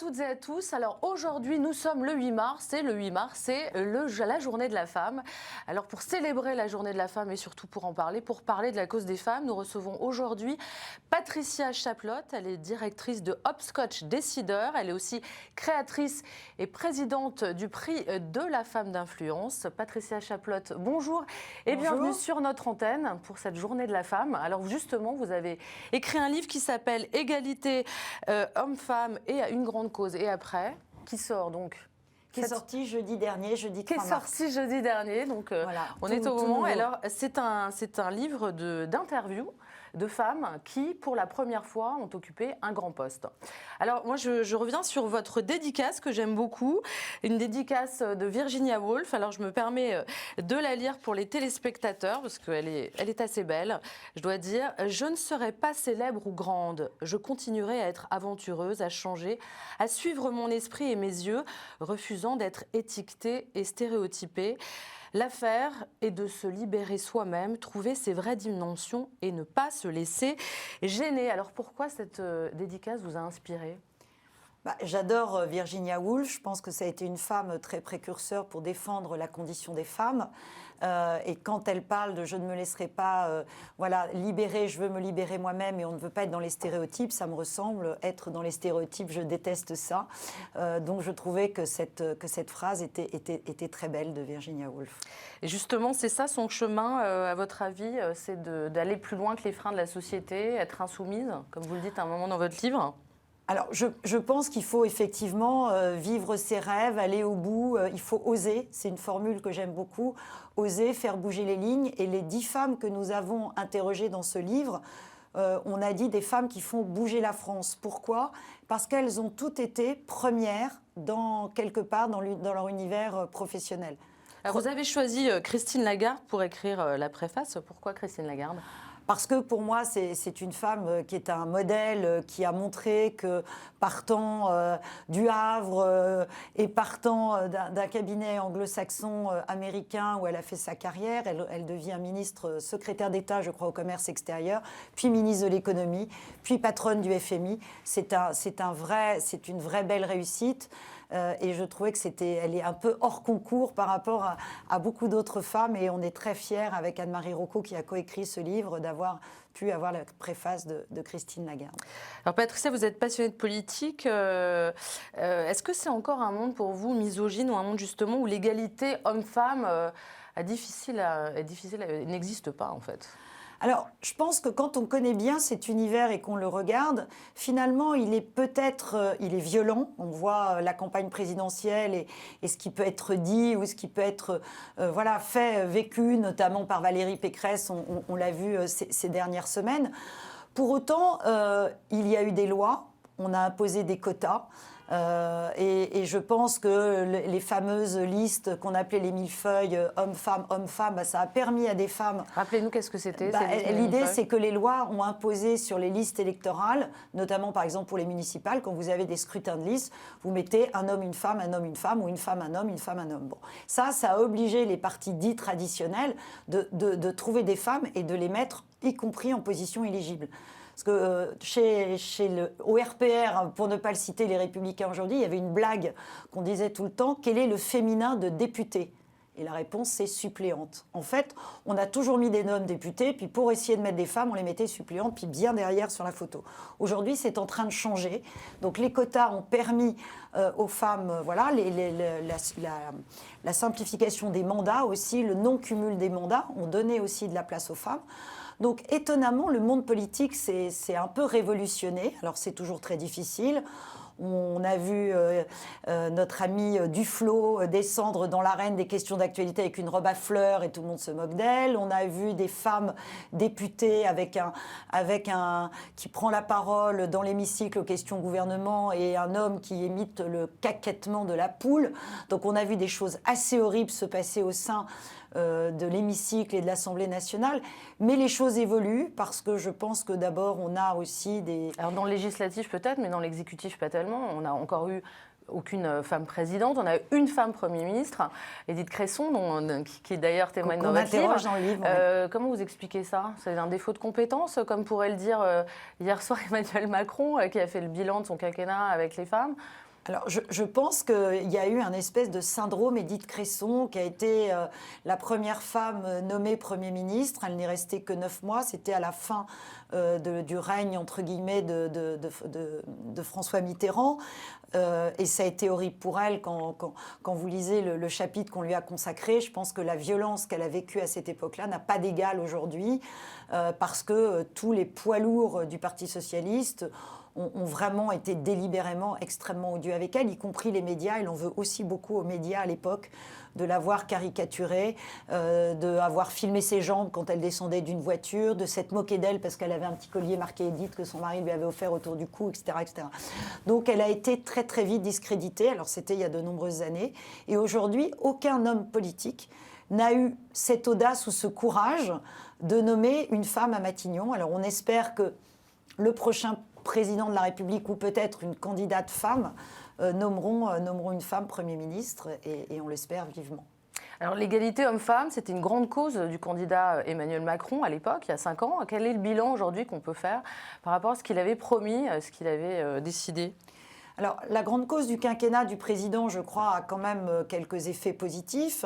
toutes et à tous. Alors aujourd'hui, nous sommes le 8 mars et le 8 mars, c'est la journée de la femme. Alors pour célébrer la journée de la femme et surtout pour en parler, pour parler de la cause des femmes, nous recevons aujourd'hui Patricia Chaplotte. Elle est directrice de Hopscotch Décideur. Elle est aussi créatrice et présidente du prix de la femme d'influence. Patricia Chaplotte, bonjour et bienvenue sur notre antenne pour cette journée de la femme. Alors justement, vous avez écrit un livre qui s'appelle Égalité homme-femme et une grande cause. Et après, qui sort donc qui est sorti jeudi dernier, jeudi 3 mars. Qui est sorti jeudi dernier, donc voilà, on est au moment. Alors, c'est un livre d'interviews de femmes qui, pour la première fois, ont occupé un grand poste. Alors, moi, je reviens sur votre dédicace que j'aime beaucoup, une dédicace de Virginia Woolf. Alors, je me permets de la lire pour les téléspectateurs, parce qu'elle est assez belle. Je dois dire, je ne serai pas célèbre ou grande. Je continuerai à être aventureuse, à changer, à suivre mon esprit et mes yeux, refusant d'être étiquetée et stéréotypée. L'affaire est de se libérer soi-même, trouver ses vraies dimensions et ne pas se laisser gêner. Alors pourquoi cette dédicace vous a inspiré ? J'adore Virginia Woolf. Je pense que ça a été une femme très précurseur pour défendre la condition des femmes. Et quand elle parle de « je ne me laisserai pas libérer, je veux me libérer moi-même et on ne veut pas être dans les stéréotypes », ça me ressemble. Être dans les stéréotypes, je déteste ça. Donc je trouvais que cette phrase était très belle de Virginia Woolf. Et justement, c'est ça son chemin, à votre avis, c'est d'aller plus loin que les freins de la société, être insoumise, comme vous le dites à un moment dans votre livre ? Alors, je pense qu'il faut effectivement vivre ses rêves, aller au bout. Il faut oser, c'est une formule que j'aime beaucoup, oser faire bouger les lignes. Et les 10 femmes que nous avons interrogées dans ce livre, on a dit des femmes qui font bouger la France. Pourquoi ? Parce qu'elles ont toutes été premières quelque part dans leur univers professionnel. Alors, vous avez choisi Christine Lagarde pour écrire la préface. Pourquoi Christine Lagarde ? Parce que pour moi, c'est une femme qui est un modèle, qui a montré que partant du Havre et partant d'un cabinet anglo-saxon américain où elle a fait sa carrière, elle devient ministre secrétaire d'État, je crois, au commerce extérieur, puis ministre de l'économie, puis patronne du FMI. C'est une vraie belle réussite. Et je trouvais elle est un peu hors concours par rapport à beaucoup d'autres femmes. Et on est très fiers, avec Anne-Marie Rocco, qui a coécrit ce livre, d'avoir pu avoir la préface de Christine Lagarde. Alors Patricia, vous êtes passionnée de politique. Est-ce que c'est encore un monde pour vous misogyne ou un monde justement où l'égalité homme-femme n'existe pas en fait ? Alors, je pense que quand on connaît bien cet univers et qu'on le regarde, finalement, il est violent. On voit la campagne présidentielle et ce qui peut être dit ou ce qui peut être vécu, notamment par Valérie Pécresse, on l'a vu ces dernières semaines. Pour autant, il y a eu des lois, on a imposé des quotas. Et je pense que les fameuses listes qu'on appelait les millefeuilles homme-femme, ça a permis à des femmes... Rappelez-nous qu'est-ce que c'était l'idée, c'est que les lois ont imposé sur les listes électorales, notamment par exemple pour les municipales, quand vous avez des scrutins de liste, vous mettez un homme, une femme, ou une femme, un homme, une femme, un homme. Bon. Ça a obligé les partis dits traditionnels de trouver des femmes et de les mettre, y compris en position éligible. Parce que au RPR, pour ne pas le citer, les Républicains aujourd'hui, il y avait une blague qu'on disait tout le temps, quel est le féminin de député ? Et la réponse, c'est suppléante. En fait, on a toujours mis des hommes députés, puis pour essayer de mettre des femmes, on les mettait suppléantes, puis bien derrière sur la photo. Aujourd'hui, c'est en train de changer. Donc les quotas ont permis aux femmes, la simplification des mandats aussi, le non-cumul des mandats, ont donné aussi de la place aux femmes. Donc, étonnamment, le monde politique s'est un peu révolutionné. Alors, c'est toujours très difficile. On a vu notre amie Duflot descendre dans l'arène des questions d'actualité avec une robe à fleurs et tout le monde se moque d'elle. On a vu des femmes députées qui prend la parole dans l'hémicycle aux questions gouvernement et un homme qui imite le caquettement de la poule. Donc, on a vu des choses assez horribles se passer au sein de l'hémicycle et de l'Assemblée nationale. Mais les choses évoluent parce que je pense que d'abord, on a aussi des... Alors dans le législatif peut-être, mais dans l'exécutif pas tellement. On n'a encore eu aucune femme présidente. On a une femme Premier ministre, Édith Cresson, qui d'ailleurs témoigne dans votre livre. Dans le livre. Comment vous expliquez ça ? C'est un défaut de compétence, comme pourrait le dire hier soir Emmanuel Macron, qui a fait le bilan de son quinquennat avec les femmes. Alors, je pense qu'il y a eu un espèce de syndrome Édith Cresson, qui a été la première femme nommée Premier ministre. Elle n'est restée que 9 mois. C'était à la fin du règne, entre guillemets, de François Mitterrand. Et ça a été horrible pour elle quand vous lisez le chapitre qu'on lui a consacré. Je pense que la violence qu'elle a vécue à cette époque-là n'a pas d'égal aujourd'hui, parce que tous les poids lourds du Parti socialiste ont vraiment été délibérément extrêmement odieux avec elle, y compris les médias. Elle en veut aussi beaucoup aux médias à l'époque de l'avoir caricaturée, d'avoir filmé ses jambes quand elle descendait d'une voiture, de s'être moquée d'elle parce qu'elle avait un petit collier marqué Edith que son mari lui avait offert autour du cou, etc., etc. Donc elle a été très très vite discréditée. Alors c'était il y a de nombreuses années. Et aujourd'hui, aucun homme politique n'a eu cette audace ou ce courage de nommer une femme à Matignon. Alors on espère que le prochain président de la République ou peut-être une candidate femme nommeront une femme Premier ministre et on l'espère vivement. Alors l'égalité homme-femme, c'était une grande cause du candidat Emmanuel Macron à l'époque, il y a 5 ans. Quel est le bilan aujourd'hui qu'on peut faire par rapport à ce qu'il avait promis, ce qu'il avait décidé ? Alors, la grande cause du quinquennat du président, je crois, a quand même quelques effets positifs.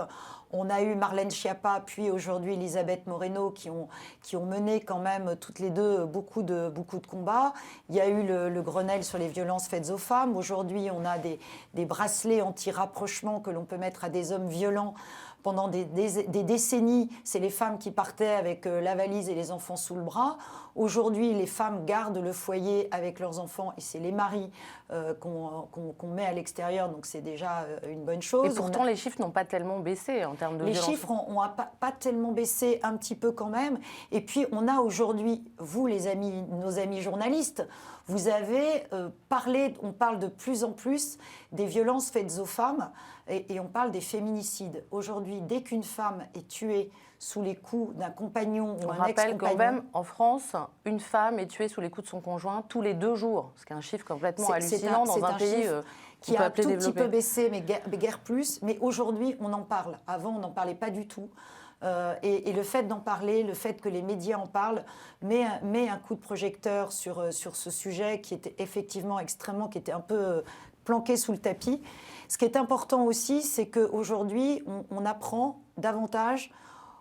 On a eu Marlène Schiappa, puis aujourd'hui Elisabeth Moreno, qui ont mené quand même toutes les deux beaucoup de combats. Il y a eu le Grenelle sur les violences faites aux femmes. Aujourd'hui, on a des bracelets anti-rapprochement que l'on peut mettre à des hommes violents. Pendant des décennies, c'est les femmes qui partaient avec la valise et les enfants sous le bras. Aujourd'hui, les femmes gardent le foyer avec leurs enfants et c'est les maris qu'on met à l'extérieur. Donc, c'est déjà une bonne chose. Et pourtant, les chiffres n'ont pas tellement baissé en termes de violence. Les chiffres n'ont pas tellement baissé, un petit peu quand même. Et puis, on a aujourd'hui, vous, nos amis journalistes, vous avez on parle de plus en plus des violences faites aux femmes et on parle des féminicides. Aujourd'hui, dès qu'une femme est tuée sous les coups d'un compagnon ou un ex-compagnon... On rappelle quand même, en France, une femme est tuée sous les coups de son conjoint tous les 2 jours, ce qui est un chiffre complètement hallucinant dans un pays qui a un tout petit peu baissé, mais guère plus. Mais aujourd'hui, on en parle. Avant, on n'en parlait pas du tout. Et le fait d'en parler, le fait que les médias en parlent, met un coup de projecteur sur ce sujet qui était effectivement qui était un peu planqué sous le tapis. Ce qui est important aussi, c'est qu'aujourd'hui, on apprend davantage,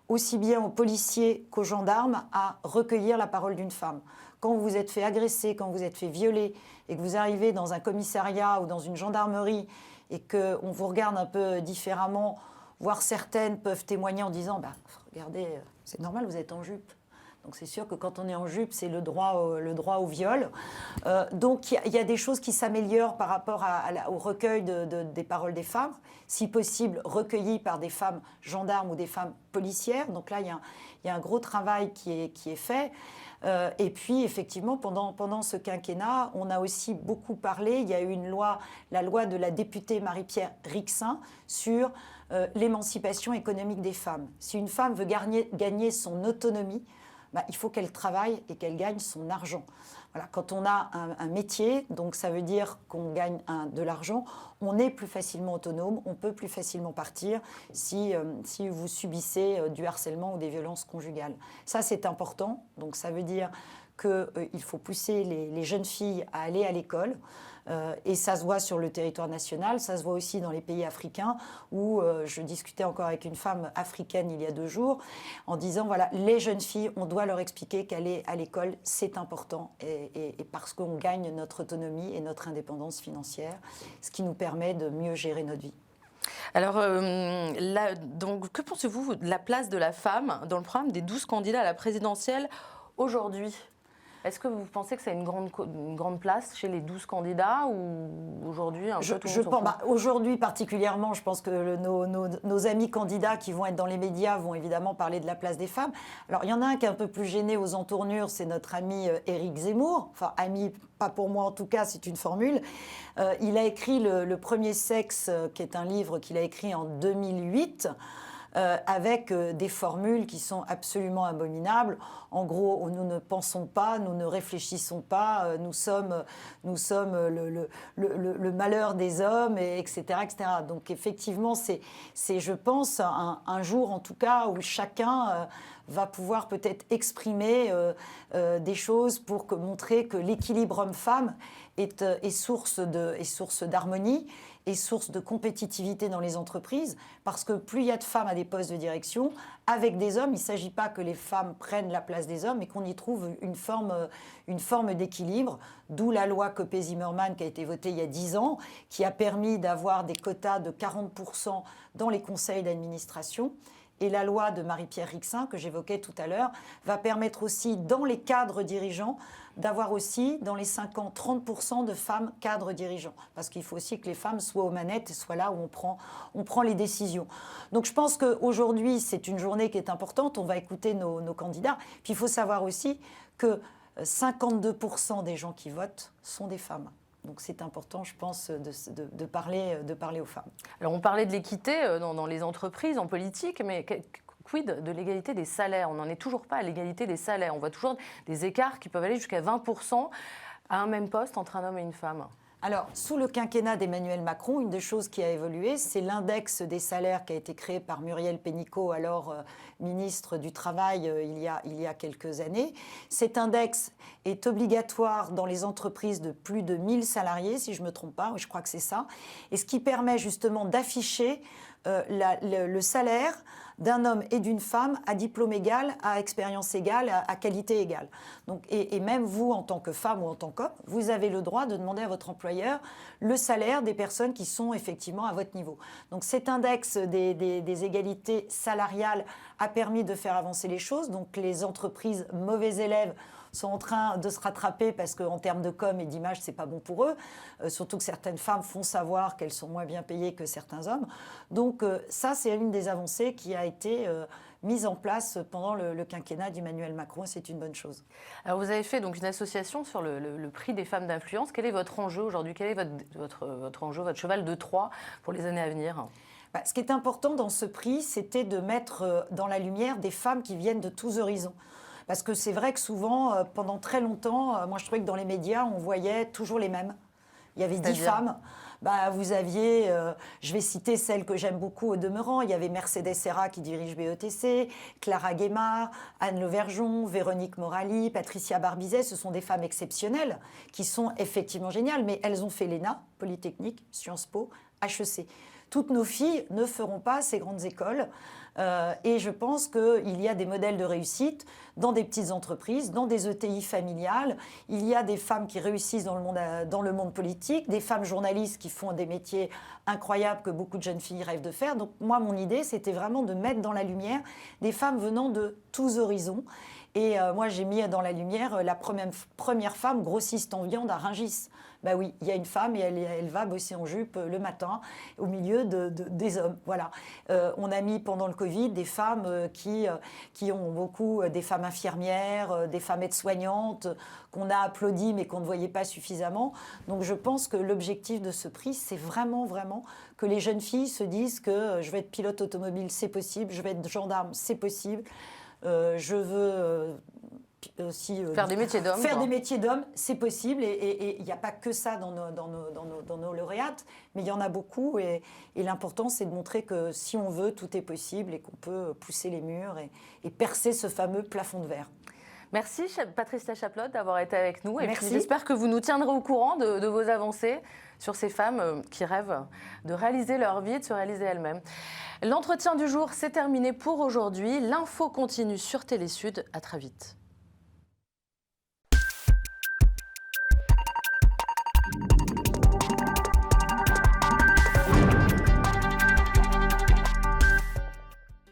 aussi bien aux policiers qu'aux gendarmes, à recueillir la parole d'une femme. Quand vous vous êtes fait agresser, quand vous êtes fait violer, et que vous arrivez dans un commissariat ou dans une gendarmerie, et qu'on vous regarde un peu différemment, voire certaines peuvent témoigner en disant « Regardez, c'est normal, vous êtes en jupe ». Donc c'est sûr que quand on est en jupe, c'est le droit au viol. Donc il y a des choses qui s'améliorent par rapport au recueil des paroles des femmes, si possible recueillies par des femmes gendarmes ou des femmes policières. Donc là, il y a un gros travail qui est fait. Et puis, effectivement, pendant ce quinquennat, on a aussi beaucoup parlé. Il y a eu la loi de la députée Marie-Pierre Rixain sur l'émancipation économique des femmes. Si une femme veut gagner son autonomie, il faut qu'elle travaille et qu'elle gagne son argent. Voilà, quand on a un métier, donc ça veut dire qu'on gagne de l'argent, on est plus facilement autonome, on peut plus facilement partir si vous subissez du harcèlement ou des violences conjugales. Ça, c'est important. Donc ça veut dire qu'il faut pousser les jeunes filles à aller à l'école. Et ça se voit sur le territoire national, ça se voit aussi dans les pays africains où je discutais encore avec une femme africaine il y a 2 jours en disant voilà, les jeunes filles, on doit leur expliquer qu'aller à l'école, c'est important et parce qu'on gagne notre autonomie et notre indépendance financière, ce qui nous permet de mieux gérer notre vie. Alors, donc, que pensez-vous de la place de la femme dans le programme des 12 candidats à la présidentielle aujourd'hui ? Est-ce que vous pensez que ça a une grande place chez les 12 candidats ou aujourd'hui un peu tout le monde aujourd'hui particulièrement, je pense que nos amis candidats qui vont être dans les médias vont évidemment parler de la place des femmes. Alors il y en a un qui est un peu plus gêné aux entournures, c'est notre ami Éric Zemmour. Enfin, ami, pas pour moi en tout cas, c'est une formule. Il a écrit Le Premier Sexe, qui est un livre qu'il a écrit en 2008. avec des formules qui sont absolument abominables. En gros, nous ne pensons pas, nous ne réfléchissons pas, nous sommes le malheur des hommes, etc., etc. Donc effectivement, c'est je pense, un jour en tout cas où chacun va pouvoir peut-être exprimer des choses pour montrer que l'équilibre homme-femme est source d'harmonie, est source de compétitivité dans les entreprises, parce que plus il y a de femmes à des postes de direction, avec des hommes, il ne s'agit pas que les femmes prennent la place des hommes, mais qu'on y trouve une forme d'équilibre, d'où la loi Copé-Zimmermann qui a été votée il y a 10 ans, qui a permis d'avoir des quotas de 40% dans les conseils d'administration. Et la loi de Marie-Pierre Rixain, que j'évoquais tout à l'heure, va permettre aussi, dans les cadres dirigeants, d'avoir aussi, dans les 5 ans, 30% de femmes cadres dirigeants. Parce qu'il faut aussi que les femmes soient aux manettes et soient là où on prend les décisions. Donc je pense qu'aujourd'hui, c'est une journée qui est importante. On va écouter nos candidats. Puis il faut savoir aussi que 52% des gens qui votent sont des femmes. Donc c'est important, je pense, de parler aux femmes. Alors on parlait de l'équité dans les entreprises, en politique, mais quid de l'égalité des salaires? On n'en est toujours pas à l'égalité des salaires. On voit toujours des écarts qui peuvent aller jusqu'à 20% à un même poste entre un homme et une femme. Alors, sous le quinquennat d'Emmanuel Macron, une des choses qui a évolué, c'est l'index des salaires qui a été créé par Muriel Pénicaud, alors ministre du Travail, il y a quelques années. Cet index est obligatoire dans les entreprises de plus de 1000 salariés, si je ne me trompe pas, je crois que c'est ça, et ce qui permet justement d'afficher le salaire d'un homme et d'une femme à diplôme égal, à expérience égale, à qualité égale. Donc, et même vous, en tant que femme ou en tant qu'homme, vous avez le droit de demander à votre employeur le salaire des personnes qui sont effectivement à votre niveau. Donc cet index des égalités salariales a permis de faire avancer les choses. Donc les entreprises mauvais élèves sont en train de se rattraper parce qu'en termes de com et d'image, c'est pas bon pour eux. Surtout que certaines femmes font savoir qu'elles sont moins bien payées que certains hommes. Donc ça, c'est une des avancées qui a été mise en place pendant le quinquennat d'Emmanuel Macron. C'est une bonne chose. Alors vous avez fait donc une association sur le prix des femmes d'influence. Quel est votre enjeu aujourd'hui? Quel est votre enjeu, votre cheval de Troie pour les années à venir? Ce qui est important dans ce prix, c'était de mettre dans la lumière des femmes qui viennent de tous horizons. Parce que c'est vrai que souvent, pendant très longtemps, moi je trouvais que dans les médias, on voyait toujours les mêmes. Il y avait 10 femmes. Vous aviez, je vais citer celles que j'aime beaucoup au demeurant, il y avait Mercedes Serra qui dirige BETC, Clara Guémard, Anne Levergeon, Véronique Morali, Patricia Barbizet. Ce sont des femmes exceptionnelles qui sont effectivement géniales, mais elles ont fait l'ENA, Polytechnique, Sciences Po, HEC. Toutes nos filles ne feront pas ces grandes écoles et je pense qu'il y a des modèles de réussite dans des petites entreprises, dans des ETI familiales. Il y a des femmes qui réussissent dans le monde politique, des femmes journalistes qui font des métiers incroyables que beaucoup de jeunes filles rêvent de faire. Donc moi, mon idée, c'était vraiment de mettre dans la lumière des femmes venant de tous horizons. Et moi, j'ai mis dans la lumière la première femme grossiste en viande à Rungis. Oui, il y a une femme et elle va bosser en jupe le matin au milieu des hommes. Voilà. On a mis pendant le Covid des femmes qui ont beaucoup, des femmes infirmières, des femmes aides-soignantes, qu'on a applaudi mais qu'on ne voyait pas suffisamment. Donc je pense que l'objectif de ce prix, c'est vraiment, vraiment que les jeunes filles se disent que je vais être pilote automobile, c'est possible, je vais être gendarme, c'est possible. Je veux aussi faire des métiers d'hommes. Faire des métiers d'hommes, c'est possible. Et il n'y a pas que ça dans nos lauréates, mais il y en a beaucoup. Et l'important, c'est de montrer que si on veut, tout est possible et qu'on peut pousser les murs et percer ce fameux plafond de verre. Merci Patricia Chaplotte d'avoir été avec nous. Et Merci. puis j'espère que vous nous tiendrez au courant de vos avancées sur ces femmes qui rêvent de réaliser leur vie et de se réaliser elles-mêmes. L'entretien du jour, c'est terminé pour aujourd'hui. L'info continue sur Télé Sud. À très vite.